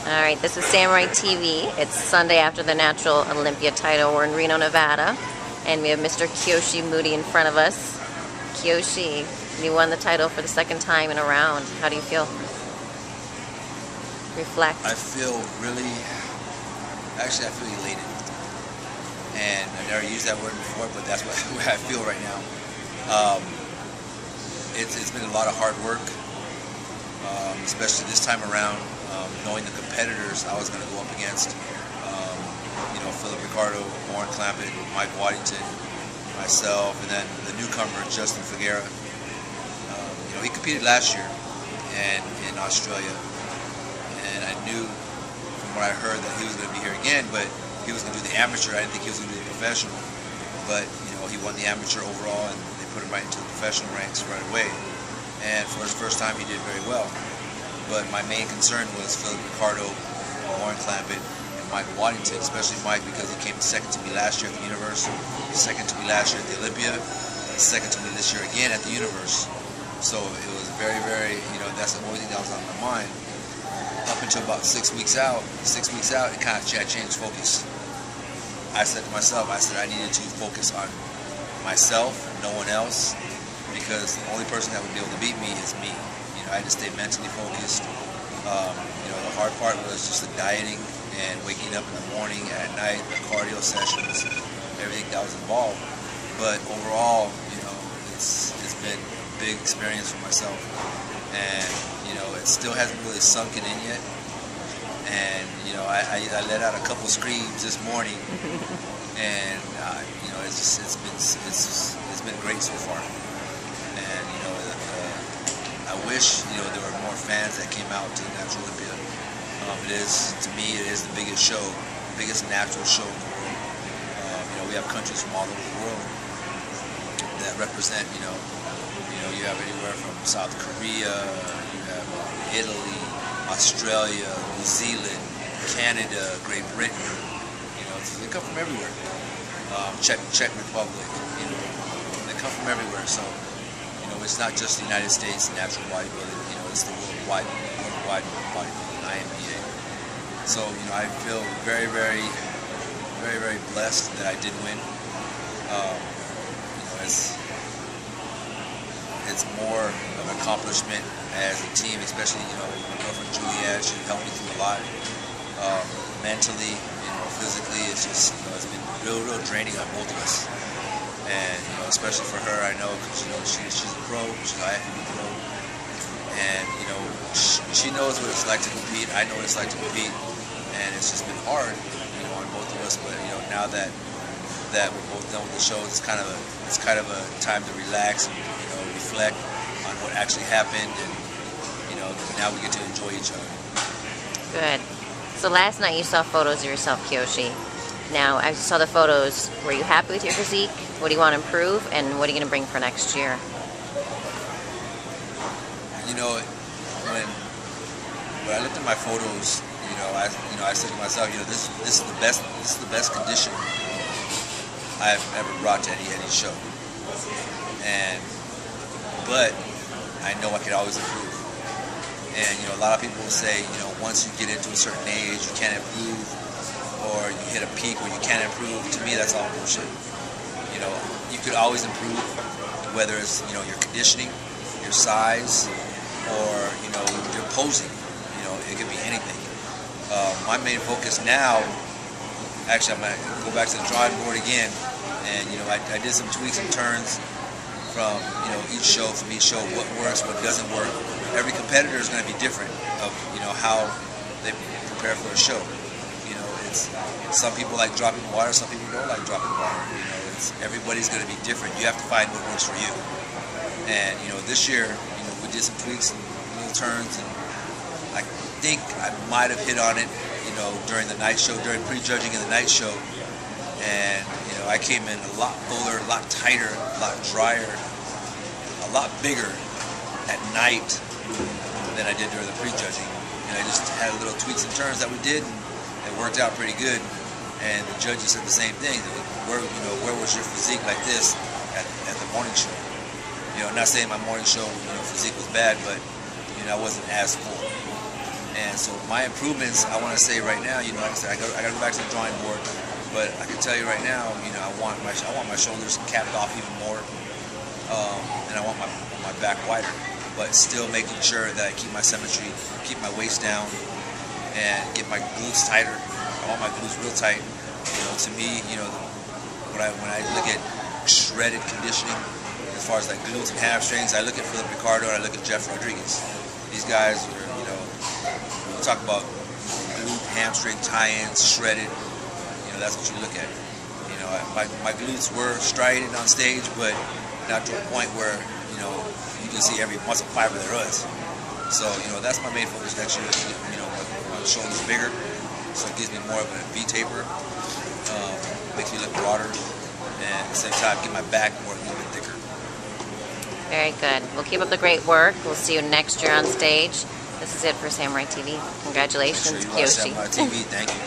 Alright, this is Samurai TV. It's Sunday after the natural Olympia title. We're in Reno, Nevada. And we have Mr. Kiyoshi Moody in front of us. Kiyoshi, you won the title for the second time in a round. How do you feel? Reflect. I feel really, actually I feel elated. And I never used that word before, but that's what I feel right now. It's been a lot of hard work, especially this time around, knowing the competitors I was going to go up against. You know, Philip Ricardo, Warren Clampett, Mike Waddington, myself, and then the newcomer Justin Figueira. You know, he competed last year in Australia, and I knew from what I heard that he was going to be here again, but he was going to do the amateur. I didn't think he was going to do the professional, but you know, he won the amateur overall, and they put him right into the professional ranks right away. And for his first time, he did very well. But my main concern was Philip Ricardo, Warren Clampett, and Mike Waddington, especially Mike because he came second to me last year at the Universe, second to me last year at the Olympia, and second to me this year again at the Universe. So it was very, very, you know, that's the only thing that was on my mind. Up until about 6 weeks out, it kind of changed focus. I said to myself, I needed to focus on myself, no one else, because the only person that would be able to beat me is me. You know, I had to stay mentally focused. You know, the hard part was just the dieting and waking up in the morning, at night, the cardio sessions, everything that was involved. But overall, you know, it's been a big experience for myself, and you know, it still hasn't really sunken in yet. And you know, I let out a couple screams this morning, and you know, it's been great so far. And you know, I wish, you know, there were more fans that came out to the Natural Olympia. To me, it is the biggest show, biggest natural show in the world. You know, we have countries from all over the world that represent. You know, you have anywhere from South Korea, you have Italy, Australia, New Zealand, Canada, Great Britain. You know, so they come from everywhere. Czech Republic. You know, they come from everywhere. So. It's not just the United States natural bodybuilding, you know, it's the worldwide bodybuilding, IMBA. So, you know, I feel very, very, very, very blessed that I did win. You know, it's more of an accomplishment as a team, especially, you know, my girlfriend Juliette, she helped me through a lot. Mentally, you know, physically, it's just, you know, it's been real draining on both of us. And you know, especially for her, I know because you know she's a pro, she's an IFBB pro, and you know she knows what it's like to compete. I know what it's like to compete, and it's just been hard, you know, on both of us. But you know, now that we're both done with the show, it's kind of a time to relax and you know reflect on what actually happened, and you know now we get to enjoy each other. Good. So last night you saw photos of yourself, Kiyoshi. Now, as you saw the photos, were you happy with your physique? What do you want to improve? And what are you going to bring for next year? You know, when I looked at my photos, I said to myself, you know, this is the best condition I've ever brought to any show. But I know I could always improve. And you know, a lot of people will say, you know, once you get into a certain age, you can't improve. Or you hit a peak where you can't improve. To me, that's all bullshit. You know, you could always improve, whether it's, you know, your conditioning, your size, or, you know, your posing. You know, it could be anything. My main focus now, actually, I'm going to go back to the drawing board again, and, you know, I did some tweaks and turns from, you know, each show, what works, what doesn't work. Every competitor is going to be different of, you know, how they prepare for a show. Some people like dropping water, some people don't like dropping water. You know, everybody's going to be different. You have to find what works for you. And you know, this year, you know, we did some tweaks and little turns, and I think I might have hit on it, you know, during the night show, during prejudging in the night show. And you know, I came in a lot fuller, a lot tighter, a lot drier, a lot bigger at night than I did during the prejudging. And I just had little tweaks and turns that we did. It worked out pretty good, and the judges said the same thing. Where was your physique like this at the morning show? You know, not saying my morning show, you know, physique was bad, but you know, I wasn't as full. And so my improvements, I want to say right now, you know, like I said, I got to go back to the drawing board. But I can tell you right now, you know, I want my shoulders capped off even more, and I want my back wider. But still making sure that I keep my symmetry, keep my waist down, and get my glutes tighter. I want my glutes real tight. You know, to me, you know, when I look at shredded conditioning, as far as like glutes and hamstrings, I look at Philip Ricardo and I look at Jeff Rodriguez. These guys are, you know, we'll talk about glute, hamstring, tie-ins, shredded. You know, that's what you look at. You know, my glutes were striated on stage, but not to a point where, you know, you can see every muscle fiber there is. So, you know, that's my main focus next year. You know, my shoulders bigger, so it gives me more of a V taper. Makes me look broader, and at the same time, get my back more a little bit thicker. Very good. We'll keep up the great work. We'll see you next year on stage. This is it for Samurai TV. Congratulations, Make sure you watch Kyoshi. Samurai TV. Thank you.